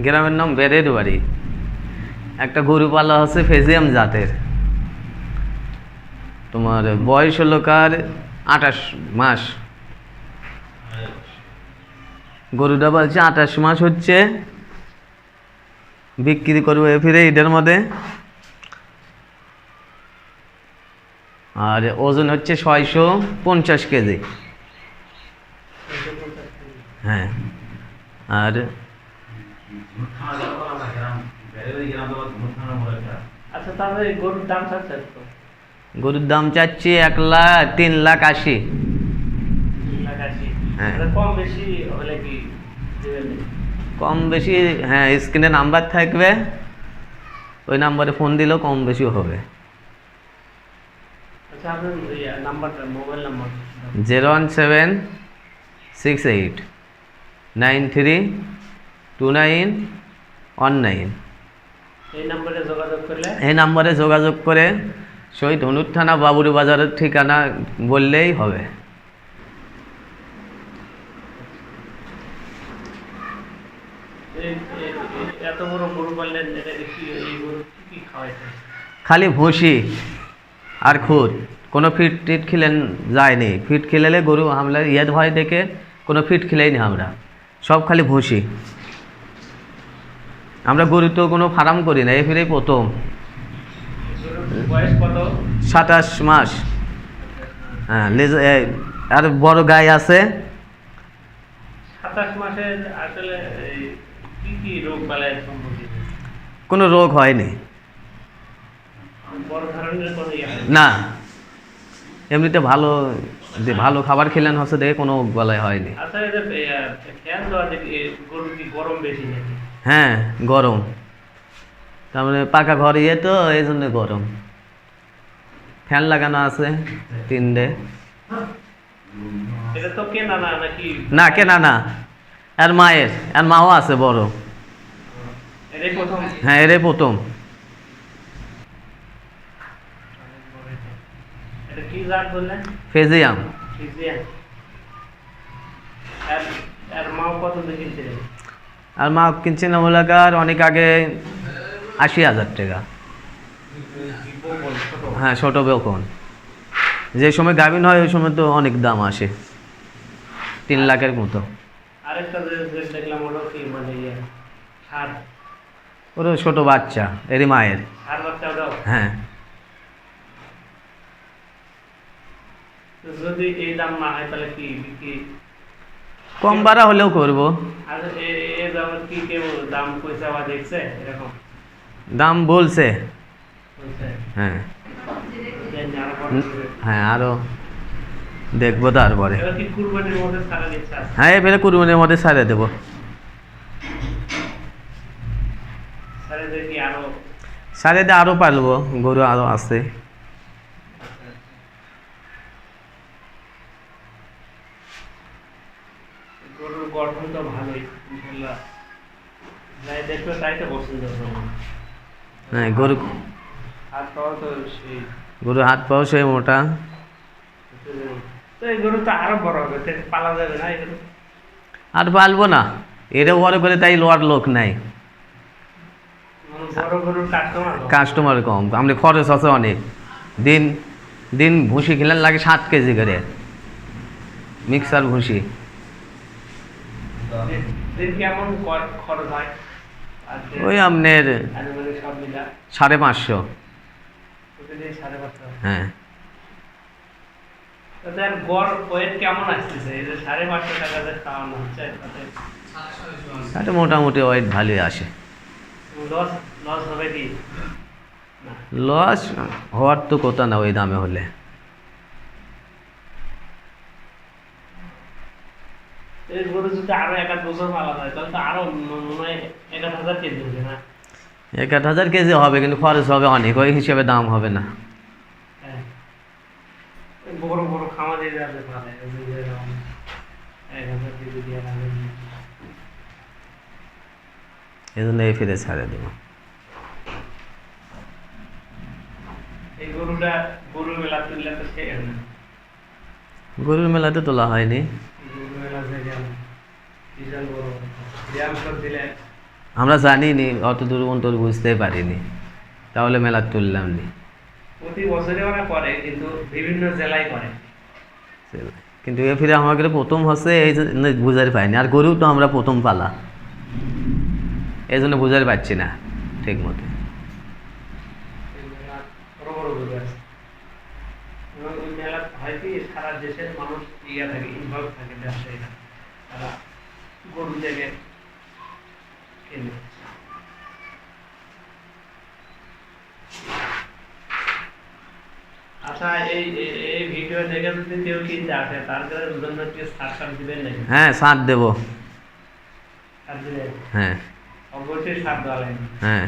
গ্রামের নাম বেদের বাড়ি। একটা গরু পালা হচ্ছে ফেজিয়াম জাতের। তোমার বয়স হলো কার 28 মাস। গরুটা বলছে 28 মাস হচ্ছে, বিক্রি করবো ফিরে ঈদের মধ্যে। আর ওজন হচ্ছে 650 কেজি। হ্যাঁ। আর আচ্ছা, তাহলে গরুর দাম চাচ্ছে তো? গরুর দাম চাচ্ছি 3,80,000। 3,80,000? হ্যাঁ। কম বেশি হলে কি দিবেন? কম বেশি, হ্যাঁ, স্ক্রিনে নাম্বার থাকবে, ওই নাম্বারে ফোন দিলেও কম বেশি হবে। আচ্ছা, আপনার নাম্বারটা, মোবাইল নাম্বার? 01768932919। এই নাম্বারে যোগাযোগ করলে? এই নাম্বারে যোগাযোগ করে শহীদ হনুর থানা বাবুরি বাজারের ঠিকানা বললেই হবে। এত বড় গরু পাললেন, এই গরু কি খাওয়াইছে? খালি ভুসি আর খুদ, কোনো ফিট টিট খিলেন যায়নি। ফিট খিলেলে গরু হামলা ইয়াদ ভয় দেখে কোনো ফিট খিলেইনি আমরা, সব খালি ভুসি। আমরা গরু তো কোনো ফার্ম করি না, এই ফিরেই প্রথম। বয়স কত? 27 মাস। হ্যাঁ, আর বড় গাই আছে। 27 মাসে আসলে কি কি রোগ বালাই সম্পর্কিত? কোনো রোগ হয়নি, বড় ধরনের কোনো না। এমনিতে ভালো, যে ভালো খাবার খেলেন হচ্ছে দেখে কোনো গলায় হয়নি। আচ্ছা, এই যে ফ্যান দেওয়া দেখি, গরু কি গরম বেশি নাকি? হ্যাঁ, গরম। তার মানে পাকা ঘর ইয়ে তো, এই জন্য গরম। ফ্যান লাগানো আছে 3টে। এটা তো কেনা না নাকি? না, কেনা না, আর মায়ের, আর মাও আছে বড়। এটাই প্রথম? হ্যাঁ, এটাই প্রথম। এটা কি জাত বললেন? ফেজিয়াম। ফ্রিজিয়ান। আর মাও কত দিয়ে কিনছিলেন? আর মা কিনছিলাম হলাকার অনেক আগে 80,000 টাকা। হ্যাঁ, ছোট বেকন। যে সময় গাভিন হয় ওই সময় তো অনেক দাম আসে, 3 লাখের মতো। আরেকটা যে দেখলাম, ওটা কি মানে সার? ওরও ছোট বাচ্চা, এরই মায়ের। সার বাচ্চা ওটাও? হ্যাঁ। যদি এই দাম না হয় তাহলে কি বিক্রি? কম বাড়া হলেও করবো। আর এ দাম কি কেউ দাম পয়সা বা দেখছে এরকম? দাম বলছে। বলছে? হ্যাঁ। আরো কম করে? হ্যাঁ, আরও দেখবো তারপরে। এবার কি কুরবানির মধ্যে ছাড়া নিচ্ছে? হ্যাঁ, এবারে কুরবানির মধ্যে ছাড়ে দেবো। ছাড়ে দেখি আরো? ছাড়ে দিয়ে আরও পারবো, গরু আরও আছে। গরুর গঠন তো ভালোই, ইনশাআল্লাহ। যাই দেখবে তাই তো পছন্দ হবে। হ্যাঁ, গরু হাত পাওয়া তো সেই। গরু হাত পাও সেই মোটা। তো এই গরু তো আরো বড় হবে, পালা যাবে না এই গরু? আর পালবো না, এটা বড় করে তাই লোয়ার লোক নাই, বড় গরুর কাস্টমার কম। আমাদের খরচ আছে অনেক। দিন দিন ভুসি খেলেন লাগে 7 কেজি করে, মিক্সার ভুসি। দিন কেমন খরচ হয়? ওই আপনার সব মিলা 550। প্রতিদিন 550? হ্যাঁ। তাদের গড় ওয়েট কেমন আসতেছে এই যে 550 টাকা যে খাওয়ানো হচ্ছে? তাতে মোটামুটি ওয়েট ভালোই আসে। লস লস হবে কি? লস হওয়ার তো কথা না ওই দামে হলে। এই গরু যদি আরো 1-8 বছর পালা যায় তাহলে তো আরো মনে হয় 1,000 কেজি হবে না? 1,000 কেজি হবে, কিন্তু খরচ হবে অনেক, ওই হিসেবে দাম হবে না। হ্যাঁ, বড় বড় খামারে যাবে পারে 1,000 কেজি দিয়ে রাখবেন। এই জন্য এই ফিরে ছাড়ে দেব। এই গরুটা গরু মেলা তুললে তো সে না? গরুর মেলাতে তোলা হয়নি। গরু মেলা থেকে বিশাল বড় ব্যায়াম করে দিলে আমরা জানি নি, অত দূর পর্যন্ত বুঝতেই পারিনি, তাহলে মেলা তুললাম নি। প্রতি বছরে ওরা করে, কিন্তু বিভিন্ন জেলায় করে। কিন্তু এ ফিরে আমাদের প্রথম হচ্ছে এই জন্য বুঝাতে পারিনি। আর গরু তো আমরা প্রথম পালা, এই জন্য বুঝাতে পারছি না ঠিক মতো। এই মেলা বড় বড় গরু আছে, এবং ওই মেলা হয় কি সারা দেশের মানুষ ইয়ে থাকে, ইনভলভ থাকে, ব্যবসায়ীরা তারা গরু থেকে কেনে। আচ্ছা, এই এই ভিডিও দেখে যদি কেউ কিনতে আসে, তার জন্য কি ছাড় দিবেন নাকি? হ্যাঁ, ছাড় দেবো। ছাড় দিলে হ্যাঁ অবশ্যই ছাড় দেওয়া লাগবে। হ্যাঁ।